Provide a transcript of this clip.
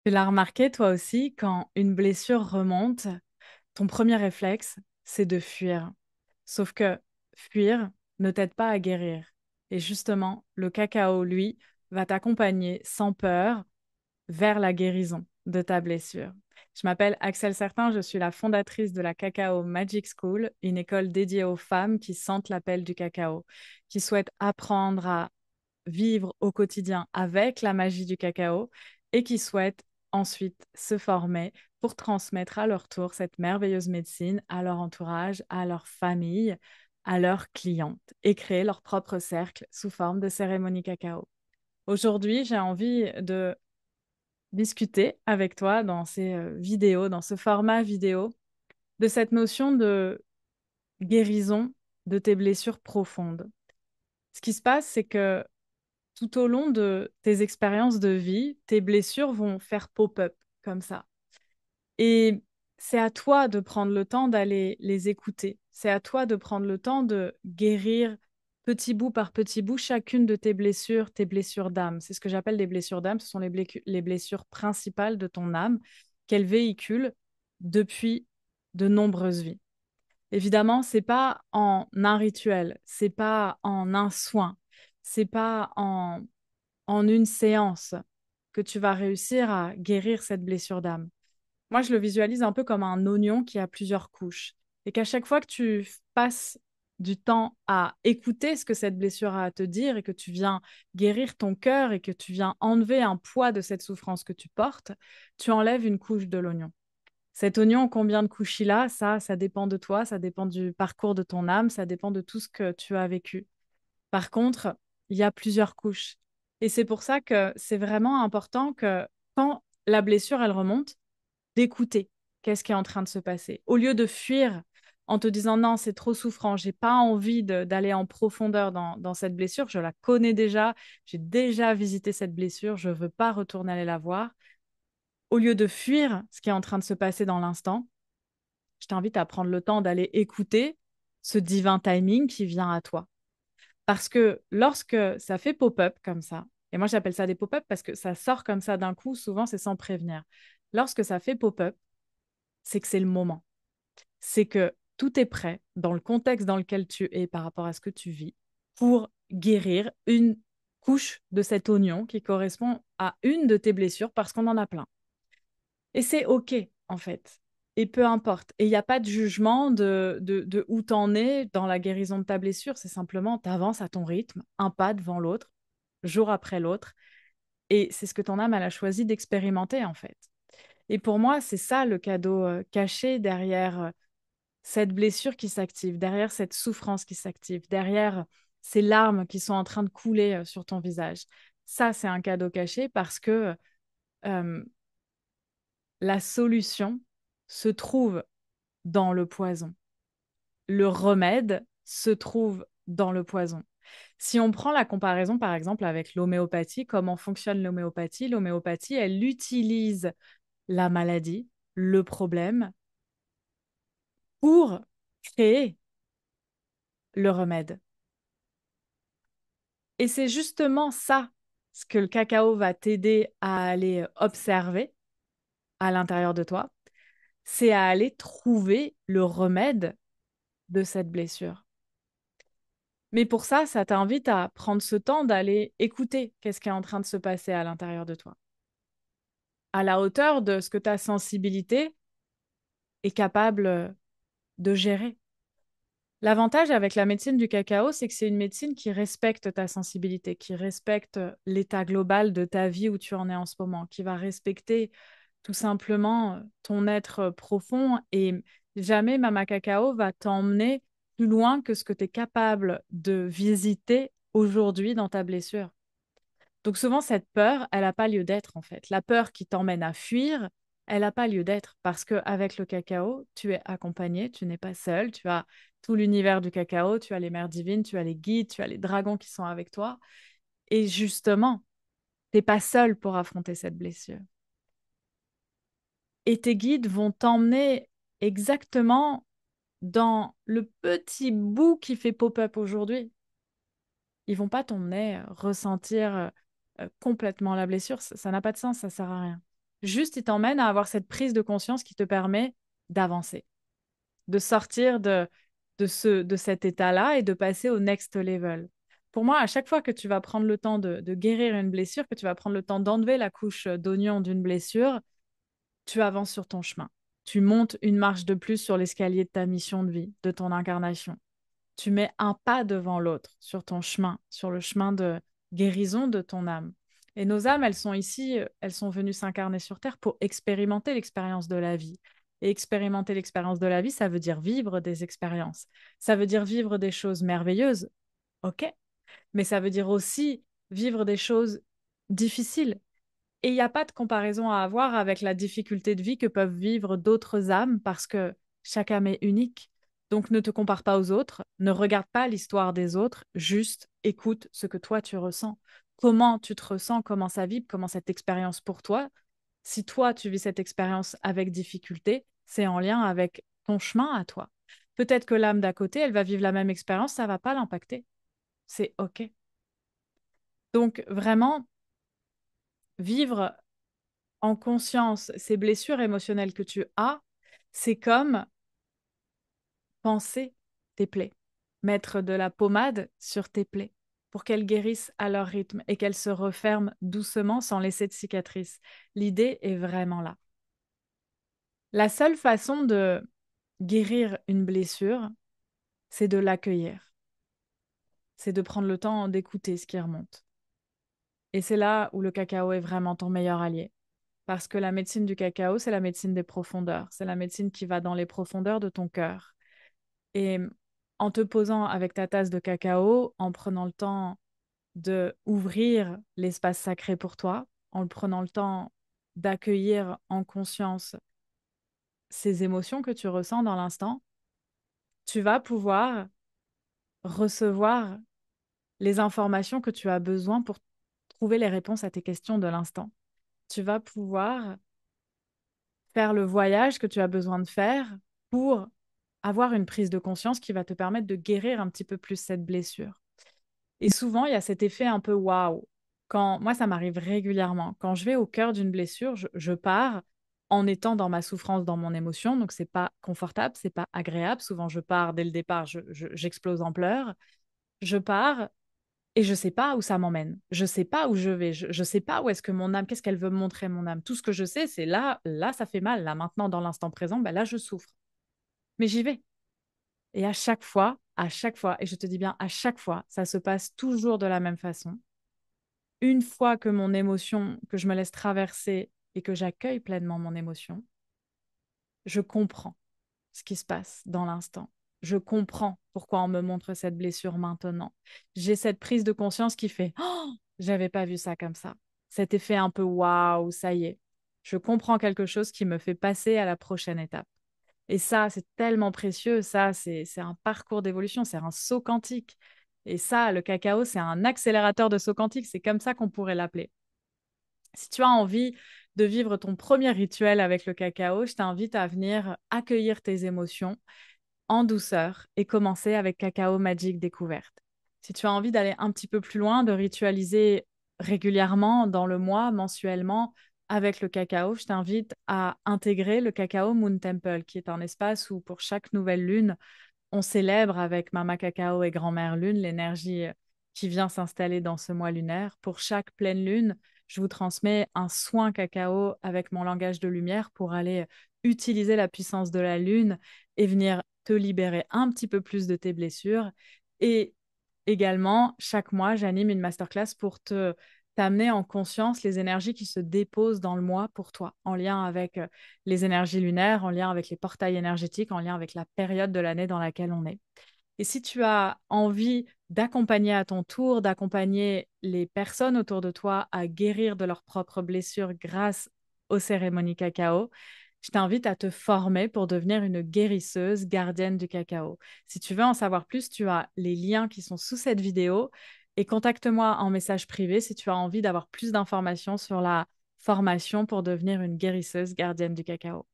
Tu l'as remarqué toi aussi, quand une blessure remonte, ton premier réflexe, c'est de fuir. Sauf que fuir ne t'aide pas à guérir. Et justement, le cacao, lui, va t'accompagner sans peur vers la guérison de ta blessure. Je m'appelle Axel Certain, je suis la fondatrice de la Cacao Magic School, une école dédiée aux femmes qui sentent l'appel du cacao, qui souhaitent apprendre à vivre au quotidien avec la magie du cacao et qui souhaitent ensuite se former pour transmettre à leur tour cette merveilleuse médecine à leur entourage, à leur famille, à leurs clientes et créer leur propre cercle sous forme de cérémonie cacao. Aujourd'hui, j'ai envie de discuter avec toi dans ces vidéos, dans ce format vidéo, de cette notion de guérison de tes blessures profondes. Ce qui se passe, c'est que tout au long de tes expériences de vie, tes blessures vont faire pop-up comme ça. Et c'est à toi de prendre le temps d'aller les écouter. C'est à toi de prendre le temps de guérir petit bout par petit bout chacune de tes blessures d'âme. C'est ce que j'appelle des blessures d'âme. Ce sont les blessures principales de ton âme qu'elle véhicule depuis de nombreuses vies. Évidemment, c'est pas en un rituel, c'est pas en un soin, c'est pas en une séance que tu vas réussir à guérir cette blessure d'âme. Moi, je le visualise un peu comme un oignon qui a plusieurs couches et qu'à chaque fois que tu passes du temps à écouter ce que cette blessure a à te dire et que tu viens guérir ton cœur et que tu viens enlever un poids de cette souffrance que tu portes, tu enlèves une couche de l'oignon. Cet oignon, combien de couches il a, ça dépend de toi, ça dépend du parcours de ton âme, ça dépend de tout ce que tu as vécu. Par contre, il y a plusieurs couches. Et c'est pour ça que c'est vraiment important que quand la blessure, elle remonte, d'écouter qu'est-ce qui est en train de se passer. Au lieu de fuir en te disant non, c'est trop souffrant, j'ai pas envie d'aller en profondeur dans cette blessure, je la connais déjà, j'ai déjà visité cette blessure, je veux pas retourner aller la voir. Au lieu de fuir ce qui est en train de se passer dans l'instant, je t'invite à prendre le temps d'aller écouter ce divin timing qui vient à toi. Parce que lorsque ça fait pop-up comme ça, et moi j'appelle ça des pop-up parce que ça sort comme ça d'un coup, souvent c'est sans prévenir. Lorsque ça fait pop-up, c'est que c'est le moment. C'est que tout est prêt dans le contexte dans lequel tu es par rapport à ce que tu vis pour guérir une couche de cet oignon qui correspond à une de tes blessures parce qu'on en a plein. Et c'est OK, en fait. Et peu importe. Et il n'y a pas de jugement de où t'en es dans la guérison de ta blessure. C'est simplement, tu avances à ton rythme, un pas devant l'autre, jour après l'autre. Et c'est ce que ton âme, elle a choisi d'expérimenter, en fait. Et pour moi, c'est ça le cadeau caché derrière cette blessure qui s'active, derrière cette souffrance qui s'active, derrière ces larmes qui sont en train de couler sur ton visage. Ça, c'est un cadeau caché parce que euh, la solution se trouve dans le poison. Le remède se trouve dans le poison. Si on prend la comparaison, par exemple, avec l'homéopathie, comment fonctionne l'homéopathie? L'homéopathie, elle utilise la maladie, le problème, pour créer le remède. Et c'est justement ça, ce que le cacao va t'aider à aller observer à l'intérieur de toi, c'est à aller trouver le remède de cette blessure. Mais pour ça, ça t'invite à prendre ce temps d'aller écouter qu'est-ce qui est en train de se passer à l'intérieur de toi, à la hauteur de ce que ta sensibilité est capable de gérer. L'avantage avec la médecine du cacao, c'est que c'est une médecine qui respecte ta sensibilité, qui respecte l'état global de ta vie où tu en es en ce moment, qui va respecter tout simplement ton être profond et jamais Mama Cacao va t'emmener plus loin que ce que tu es capable de visiter aujourd'hui dans ta blessure. Donc souvent, cette peur, elle n'a pas lieu d'être en fait. La peur qui t'emmène à fuir, elle n'a pas lieu d'être parce qu'avec le cacao, tu es accompagné, tu n'es pas seul, tu as tout l'univers du cacao, tu as les mères divines, tu as les guides, tu as les dragons qui sont avec toi. Et justement, tu n'es pas seul pour affronter cette blessure. Et tes guides vont t'emmener exactement dans le petit bout qui fait pop-up aujourd'hui. Ils vont pas t'emmener ressentir complètement la blessure. Ça n'a pas de sens, ça sert à rien. Juste, il t'emmène à avoir cette prise de conscience qui te permet d'avancer, de sortir de cet état-là et de passer au next level. Pour moi, à chaque fois que tu vas prendre le temps de guérir une blessure, que tu vas prendre le temps d'enlever la couche d'oignon d'une blessure, tu avances sur ton chemin. Tu montes une marche de plus sur l'escalier de ta mission de vie, de ton incarnation. Tu mets un pas devant l'autre sur ton chemin, sur le chemin de guérison de ton âme. Et nos âmes, elles sont ici, elles sont venues s'incarner sur Terre pour expérimenter l'expérience de la vie. Et expérimenter l'expérience de la vie, ça veut dire vivre des expériences. Ça veut dire vivre des choses merveilleuses, ok, mais ça veut dire aussi vivre des choses difficiles. Et il n'y a pas de comparaison à avoir avec la difficulté de vie que peuvent vivre d'autres âmes parce que chaque âme est unique. Donc ne te compare pas aux autres, ne regarde pas l'histoire des autres, juste écoute ce que toi tu ressens. Comment tu te ressens, comment ça vibre, comment cette expérience pour toi. Si toi tu vis cette expérience avec difficulté, c'est en lien avec ton chemin à toi. Peut-être que l'âme d'à côté, elle va vivre la même expérience, ça va pas l'impacter. C'est OK. Donc vraiment, vivre en conscience ces blessures émotionnelles que tu as, c'est comme penser tes plaies, mettre de la pommade sur tes plaies pour qu'elles guérissent à leur rythme et qu'elles se referment doucement sans laisser de cicatrices. L'idée est vraiment là. La seule façon de guérir une blessure, c'est de l'accueillir. C'est de prendre le temps d'écouter ce qui remonte. Et c'est là où le cacao est vraiment ton meilleur allié. Parce que la médecine du cacao, c'est la médecine des profondeurs. C'est la médecine qui va dans les profondeurs de ton cœur. Et en te posant avec ta tasse de cacao, en prenant le temps de ouvrir l'espace sacré pour toi, en prenant le temps d'accueillir en conscience ces émotions que tu ressens dans l'instant, tu vas pouvoir recevoir les informations que tu as besoin pour trouver les réponses à tes questions de l'instant. Tu vas pouvoir faire le voyage que tu as besoin de faire pour avoir une prise de conscience qui va te permettre de guérir un petit peu plus cette blessure. Et souvent, il y a cet effet un peu waouh. Quand moi, ça m'arrive régulièrement. Quand je vais au cœur d'une blessure, je pars en étant dans ma souffrance, dans mon émotion. Donc, c'est pas confortable, c'est pas agréable. Souvent, je pars dès le départ, j'explose en pleurs. Je pars et je sais pas où ça m'emmène. Je sais pas où je vais. Je sais pas où est-ce que mon âme, qu'est-ce qu'elle veut me montrer, mon âme. Tout ce que je sais, c'est là, ça fait mal. Là, maintenant, dans l'instant présent, ben là, je souffre. Mais j'y vais. Et à chaque fois, et je te dis bien à chaque fois, ça se passe toujours de la même façon. Une fois que mon émotion, que je me laisse traverser et que j'accueille pleinement mon émotion, je comprends ce qui se passe dans l'instant. Je comprends pourquoi on me montre cette blessure maintenant. J'ai cette prise de conscience qui fait oh, j'avais pas vu ça comme ça. Cet effet un peu waouh, ça y est. Je comprends quelque chose qui me fait passer à la prochaine étape. Et ça, c'est tellement précieux. Ça, c'est un parcours d'évolution, c'est un saut quantique. Et ça, le cacao, c'est un accélérateur de saut quantique. C'est comme ça qu'on pourrait l'appeler. Si tu as envie de vivre ton premier rituel avec le cacao, je t'invite à venir accueillir tes émotions en douceur et commencer avec Cacao Magic Découverte. Si tu as envie d'aller un petit peu plus loin, de ritualiser régulièrement dans le mois, mensuellement, avec le cacao, je t'invite à intégrer le Cacao Moon Temple, qui est un espace où pour chaque nouvelle lune, on célèbre avec Mama Cacao et Grand-Mère Lune l'énergie qui vient s'installer dans ce mois lunaire. Pour chaque pleine lune, je vous transmets un soin cacao avec mon langage de lumière pour aller utiliser la puissance de la lune et venir te libérer un petit peu plus de tes blessures. Et également, chaque mois, j'anime une masterclass pour t'amener en conscience les énergies qui se déposent dans le mois pour toi, en lien avec les énergies lunaires, en lien avec les portails énergétiques, en lien avec la période de l'année dans laquelle on est. Et si tu as envie d'accompagner à ton tour, d'accompagner les personnes autour de toi à guérir de leurs propres blessures grâce aux cérémonies cacao, je t'invite à te former pour devenir une guérisseuse gardienne du cacao. Si tu veux en savoir plus, tu as les liens qui sont sous cette vidéo et contacte-moi en message privé si tu as envie d'avoir plus d'informations sur la formation pour devenir une guérisseuse gardienne du cacao.